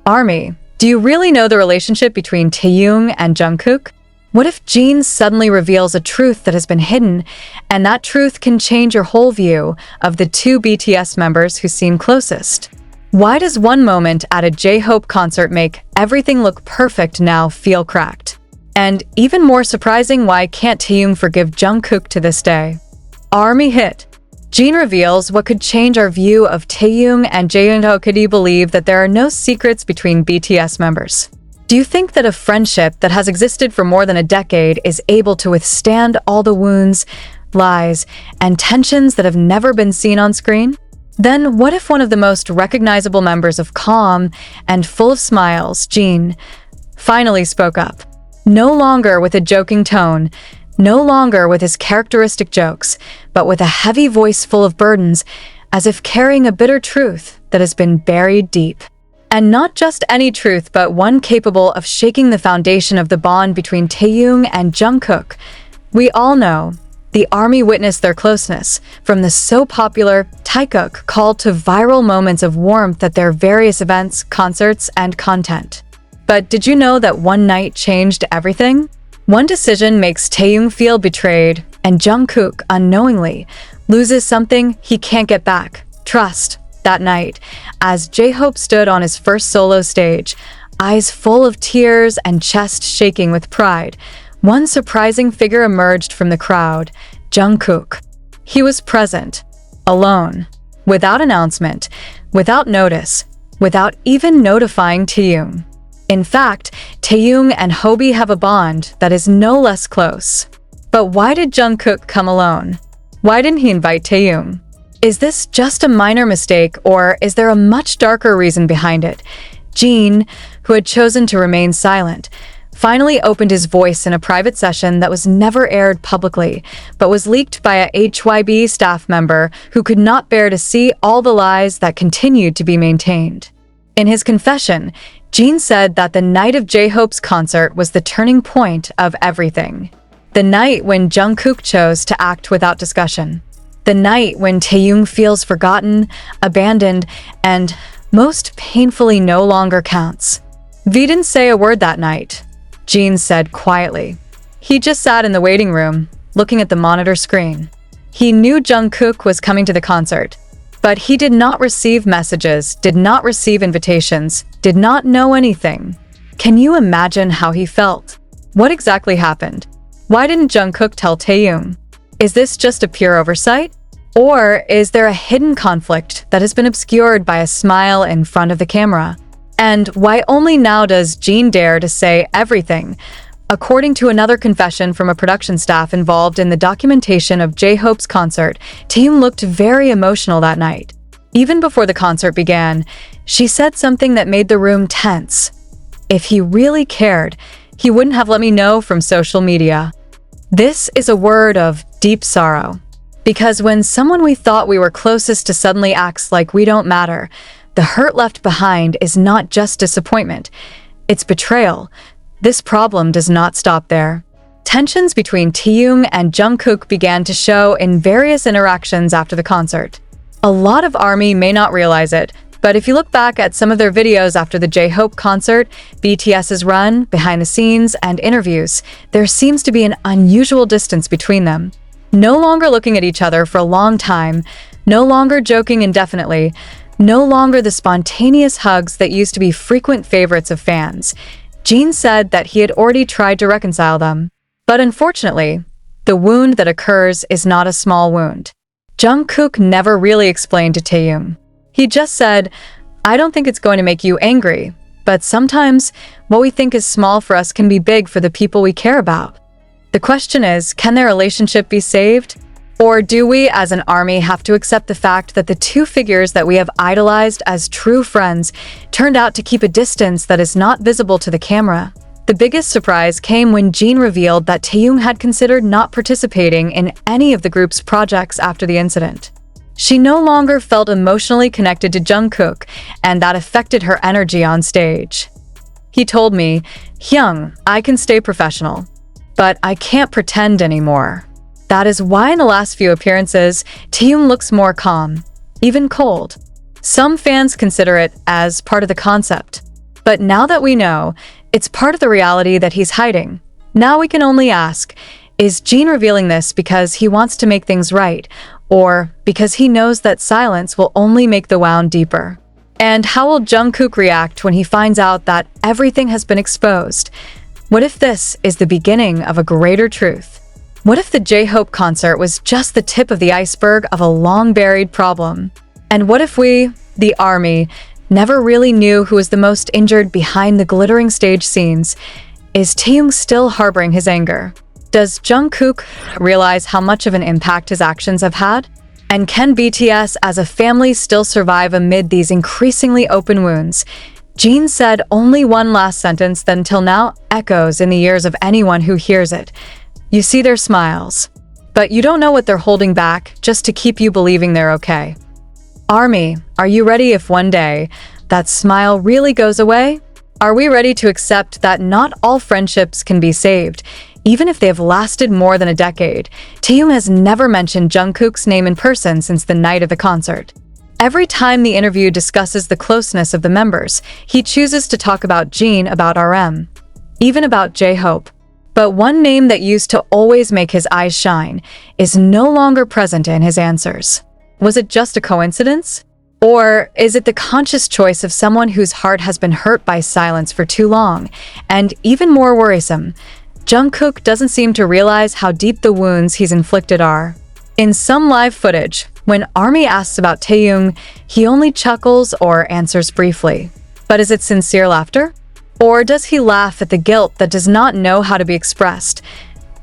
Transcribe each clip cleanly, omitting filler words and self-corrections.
Army, do you really know the relationship between Taehyung and Jungkook? What if Jin suddenly reveals a truth that has been hidden, and that truth can change your whole view of the two BTS members who seem closest? Why does one moment at a J-Hope concert make everything look perfect now feel cracked? And even more surprising, why can't Taehyung forgive Jungkook to this day? Army hit. Jin reveals what could change our view of Taehyung and Jungkook. Do you believe that there are no secrets between BTS members? Do you think that a friendship that has existed for more than a decade is able to withstand all the wounds, lies, and tensions that have never been seen on screen? Then what if one of the most recognizable members of calm and full of smiles, Jin, finally spoke up? No longer with a joking tone, no longer with his characteristic jokes, but with a heavy voice full of burdens, as if carrying a bitter truth that has been buried deep. And not just any truth, but one capable of shaking the foundation of the bond between Taehyung and Jungkook. We all know the Army witnessed their closeness, from the so-popular Taehyung call to viral moments of warmth at their various events, concerts, and content. But did you know that one night changed everything? One decision makes Taehyung feel betrayed, and Jungkook, unknowingly, loses something he can't get back: trust. That night, as J-Hope stood on his first solo stage, eyes full of tears and chest shaking with pride, one surprising figure emerged from the crowd: Jungkook. He was present, alone, without announcement, without notice, without even notifying Taehyung. In fact, Taehyung and Hobi have a bond that is no less close. But why did Jungkook come alone? Why didn't he invite Taehyung? Is this just a minor mistake, or is there a much darker reason behind it? Jin, who had chosen to remain silent, finally opened his voice in a private session that was never aired publicly, but was leaked by a HYB staff member who could not bear to see all the lies that continued to be maintained. In his confession, Jin said that the night of J-Hope's concert was the turning point of everything. The night when Jungkook chose to act without discussion. The night when Taehyung feels forgotten, abandoned, and most painfully no longer counts. V didn't say a word that night, Jin said quietly. He just sat in the waiting room, looking at the monitor screen. He knew Jungkook was coming to the concert, but he did not receive messages, did not receive invitations, did not know anything. Can you imagine how he felt? What exactly happened? Why didn't Jungkook tell Taehyung? Is this just a pure oversight? Or is there a hidden conflict that has been obscured by a smile in front of the camera? And why only now does Jin dare to say everything? According to another confession from a production staff involved in the documentation of J-Hope's concert, Taehyung looked very emotional that night. Even before the concert began, she said something that made the room tense. If he really cared, he wouldn't have let me know from social media. This is a word of deep sorrow. Because when someone we thought we were closest to suddenly acts like we don't matter, the hurt left behind is not just disappointment, it's betrayal. This problem does not stop there. Tensions between Taehyung and Jungkook began to show in various interactions after the concert. A lot of ARMY may not realize it, but if you look back at some of their videos after the J-Hope concert, BTS's run, behind the scenes, and interviews, there seems to be an unusual distance between them. No longer looking at each other for a long time, no longer joking indefinitely, no longer the spontaneous hugs that used to be frequent favorites of fans. Jin said that he had already tried to reconcile them. But unfortunately, the wound that occurs is not a small wound. Jungkook never really explained to Taehyung. He just said, "I don't think it's going to make you angry, but sometimes what we think is small for us can be big for the people we care about." The question is, can their relationship be saved? Or do we, as an ARMY, have to accept the fact that the two figures that we have idolized as true friends turned out to keep a distance that is not visible to the camera? The biggest surprise came when Jin revealed that Taehyung had considered not participating in any of the group's projects after the incident. She no longer felt emotionally connected to Jungkook, and that affected her energy on stage. He told me, "Hyung, I can stay professional, but I can't pretend anymore." That is why in the last few appearances, Taehyung looks more calm, even cold. Some fans consider it as part of the concept. But now that we know, it's part of the reality that he's hiding. Now we can only ask, is Jin revealing this because he wants to make things right, or because he knows that silence will only make the wound deeper? And how will Jungkook react when he finds out that everything has been exposed? What if this is the beginning of a greater truth? What if the J-Hope concert was just the tip of the iceberg of a long-buried problem? And what if we, the ARMY, never really knew who was the most injured behind the glittering stage scenes? Is Taehyung still harboring his anger? Does Jungkook realize how much of an impact his actions have had? And can BTS as a family still survive amid these increasingly open wounds? Jin said only one last sentence that until now echoes in the ears of anyone who hears it. You see their smiles, but you don't know what they're holding back just to keep you believing they're okay. ARMY, are you ready if one day that smile really goes away? Are we ready to accept that not all friendships can be saved, even if they have lasted more than a decade? Taehyung has never mentioned Jungkook's name in person since the night of the concert. Every time the interview discusses the closeness of the members, he chooses to talk about Jin, about RM, even about J-Hope. But one name that used to always make his eyes shine is no longer present in his answers. Was it just a coincidence? Or is it the conscious choice of someone whose heart has been hurt by silence for too long? And even more worrisome, Jungkook doesn't seem to realize how deep the wounds he's inflicted are. In some live footage, when ARMY asks about Taehyung, he only chuckles or answers briefly. But is it sincere laughter? Or does he laugh at the guilt that does not know how to be expressed?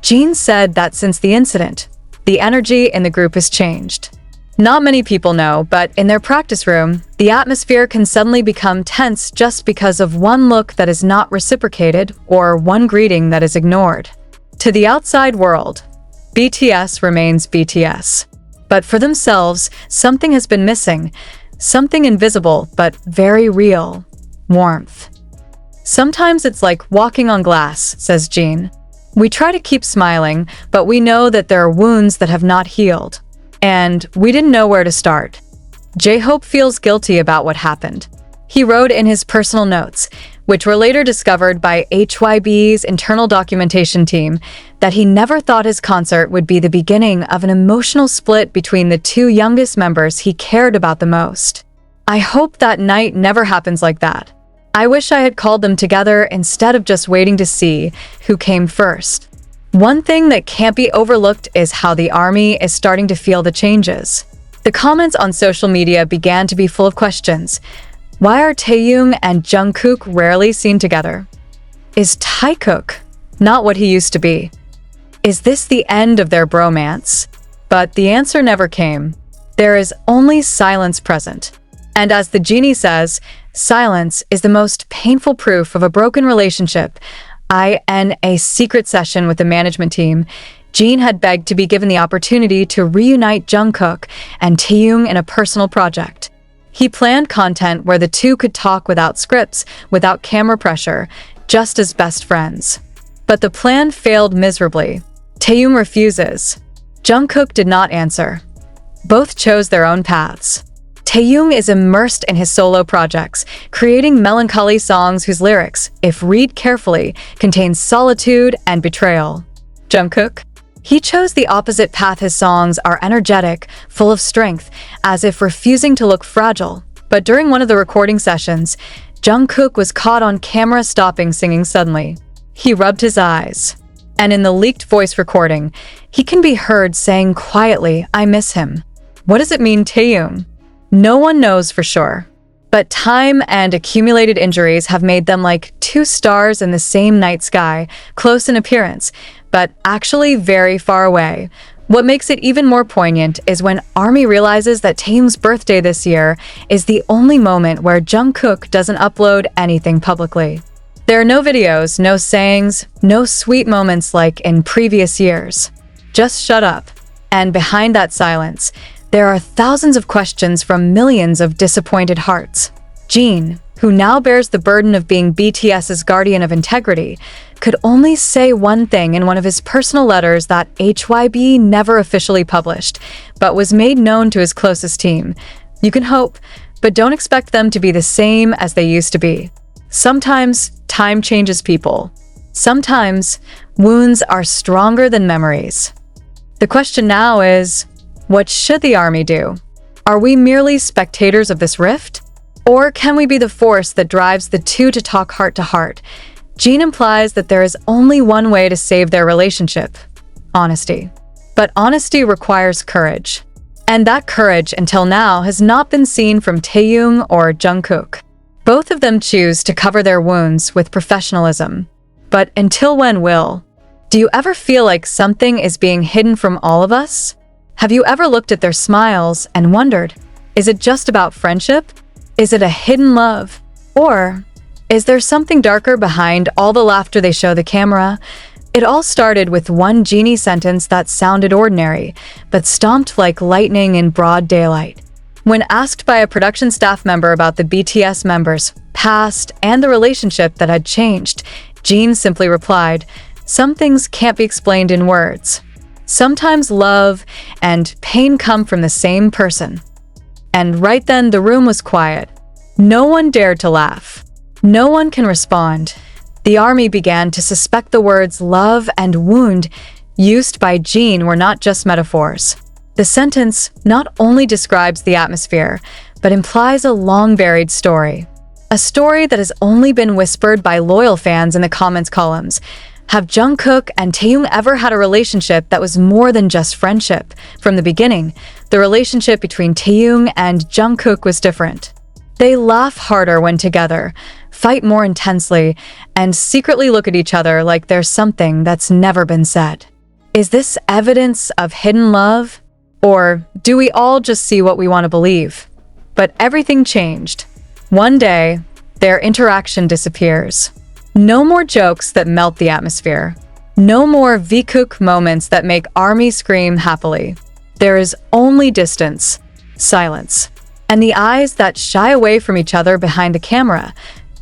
Jin said that since the incident, the energy in the group has changed. Not many people know, but in their practice room, the atmosphere can suddenly become tense just because of one look that is not reciprocated or one greeting that is ignored. To the outside world, BTS remains BTS. But for themselves, something has been missing. Something invisible, but very real. Warmth. Sometimes it's like walking on glass, says Jin. We try to keep smiling, but we know that there are wounds that have not healed. And we didn't know where to start. J-Hope feels guilty about what happened. He wrote in his personal notes, which were later discovered by HYB's internal documentation team, that he never thought his concert would be the beginning of an emotional split between the two youngest members he cared about the most. I hope that night never happens like that. I wish I had called them together instead of just waiting to see who came first. One thing that can't be overlooked is how the ARMY is starting to feel the changes. The comments on social media began to be full of questions. Why are Taehyung and Jungkook rarely seen together? Is Taekook not what he used to be? Is this the end of their bromance? But the answer never came. There is only silence present. And as the genie says, silence is the most painful proof of a broken relationship. In a secret session with the management team, Jin had begged to be given the opportunity to reunite Jungkook and Taehyung in a personal project. He planned content where the two could talk without scripts, without camera pressure, just as best friends. But the plan failed miserably. Taehyung refuses. Jungkook did not answer. Both chose their own paths. Taehyung is immersed in his solo projects, creating melancholy songs whose lyrics, if read carefully, contain solitude and betrayal. Jungkook? He chose the opposite path. His songs are energetic, full of strength, as if refusing to look fragile. But during one of the recording sessions, Jungkook was caught on camera stopping singing suddenly. He rubbed his eyes. And in the leaked voice recording, he can be heard saying quietly, "I miss him." What does it mean, Taehyung? No one knows for sure. But time and accumulated injuries have made them like two stars in the same night sky, close in appearance, but actually very far away. What makes it even more poignant is when ARMY realizes that Taehyung's birthday this year is the only moment where Jungkook doesn't upload anything publicly. There are no videos, no sayings, no sweet moments like in previous years. Just shut up. And behind that silence, there are thousands of questions from millions of disappointed hearts. Jin, who now bears the burden of being BTS's guardian of integrity, could only say one thing in one of his personal letters that HYB never officially published, but was made known to his closest team. You can hope, but don't expect them to be the same as they used to be. Sometimes time changes people. Sometimes wounds are stronger than memories. The question now is, what should the army do? Are we merely spectators of this rift? Or can we be the force that drives the two to talk heart to heart? Jin implies that there is only one way to save their relationship: honesty. But honesty requires courage. And that courage, until now, has not been seen from Taehyung or Jungkook. Both of them choose to cover their wounds with professionalism. But until when will? Do you ever feel like something is being hidden from all of us? Have you ever looked at their smiles and wondered, is it just about friendship? Is it a hidden love? Or is there something darker behind all the laughter they show the camera? It all started with one genie sentence that sounded ordinary, but stomped like lightning in broad daylight. When asked by a production staff member about the BTS members' past and the relationship that had changed, Jin simply replied, "Some things can't be explained in words. Sometimes love and pain come from the same person." And right then, the room was quiet. No one dared to laugh. No one can respond. The army began to suspect the words love and wound used by Jin were not just metaphors. The sentence not only describes the atmosphere, but implies a long-buried story. A story that has only been whispered by loyal fans in the comments columns. Have Jungkook and Taehyung ever had a relationship that was more than just friendship? From the beginning, the relationship between Taehyung and Jungkook was different. They laugh harder when together, fight more intensely, and secretly look at each other like there's something that's never been said. Is this evidence of hidden love? Or do we all just see what we want to believe? But everything changed. One day, their interaction disappears. No more jokes that melt the atmosphere. No more Vkook moments that make ARMY scream happily. There is only distance, silence, and the eyes that shy away from each other behind the camera.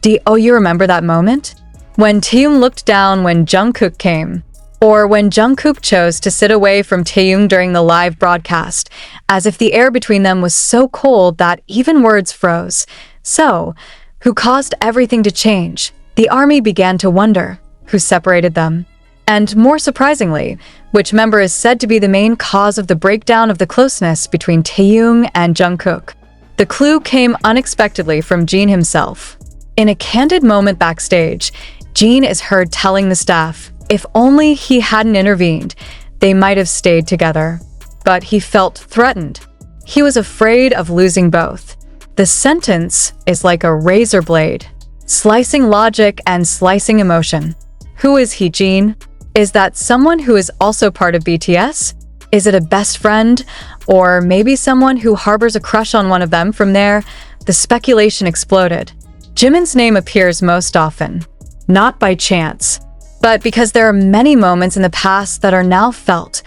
You remember that moment? When Taehyung looked down when Jungkook came, or when Jungkook chose to sit away from Taehyung during the live broadcast, as if the air between them was so cold that even words froze. So, who caused everything to change? The army began to wonder who separated them. And more surprisingly, which member is said to be the main cause of the breakdown of the closeness between Taehyung and Jungkook. The clue came unexpectedly from Jin himself. In a candid moment backstage, Jin is heard telling the staff, if only he hadn't intervened, they might have stayed together. But he felt threatened. He was afraid of losing both. The sentence is like a razor blade, slicing logic and slicing emotion. Who is he, Jin? Is that someone who is also part of BTS? Is it a best friend? Or maybe someone who harbors a crush on one of them? From there, the speculation exploded. Jimin's name appears most often, not by chance, but because there are many moments in the past that are now felt.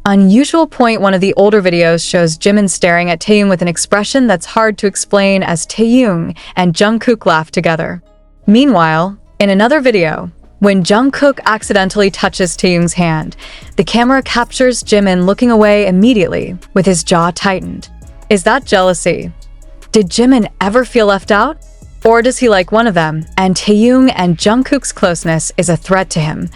Unusual point, one of the older videos shows Jimin staring at Taehyung with an expression that's hard to explain as Taehyung and Jungkook laugh together. Meanwhile, in another video, when Jungkook accidentally touches Taehyung's hand, the camera captures Jimin looking away immediately with his jaw tightened. Is that jealousy? Did Jimin ever feel left out? Or does he like one of them, and Taehyung and Jungkook's closeness is a threat to him?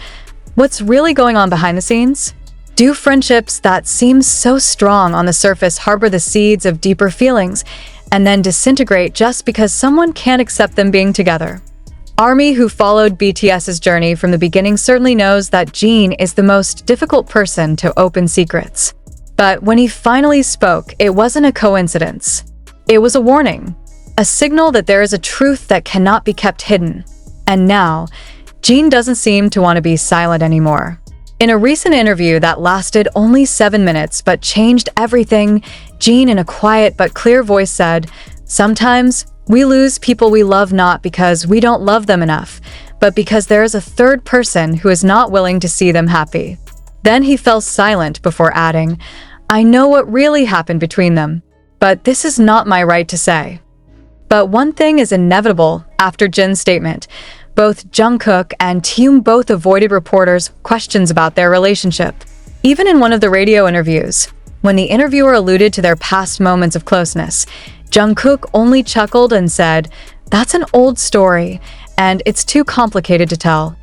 What's really going on behind the scenes? Do friendships that seem so strong on the surface harbor the seeds of deeper feelings and then disintegrate just because someone can't accept them being together? ARMY, who followed BTS's journey from the beginning, certainly knows that Jin is the most difficult person to open secrets. But when he finally spoke, it wasn't a coincidence. It was a warning. A signal that there is a truth that cannot be kept hidden. And now, Jin doesn't seem to want to be silent anymore. In a recent interview that lasted only 7 minutes but changed everything, Jin, in a quiet but clear voice, said, "Sometimes we lose people we love not because we don't love them enough, but because there is a third person who is not willing to see them happy." Then he fell silent before adding, "I know what really happened between them, but this is not my right to say." But one thing is inevitable after Jin's statement. Both Jungkook and Taehyung both avoided reporters' questions about their relationship. Even in one of the radio interviews, when the interviewer alluded to their past moments of closeness, Jungkook only chuckled and said, "That's an old story," and it's too complicated to tell.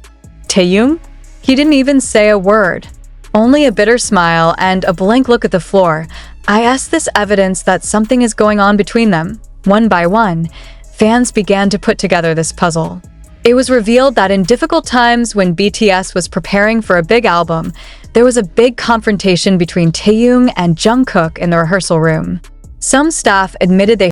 Taehyung? He didn't even say a word. Only a bitter smile and a blank look at the floor. I asked this evidence that something is going on between them. One by one, fans began to put together this puzzle. It was revealed that in difficult times when BTS was preparing for a big album, there was a big confrontation between Taehyung and Jungkook in the rehearsal room. Some staff admitted they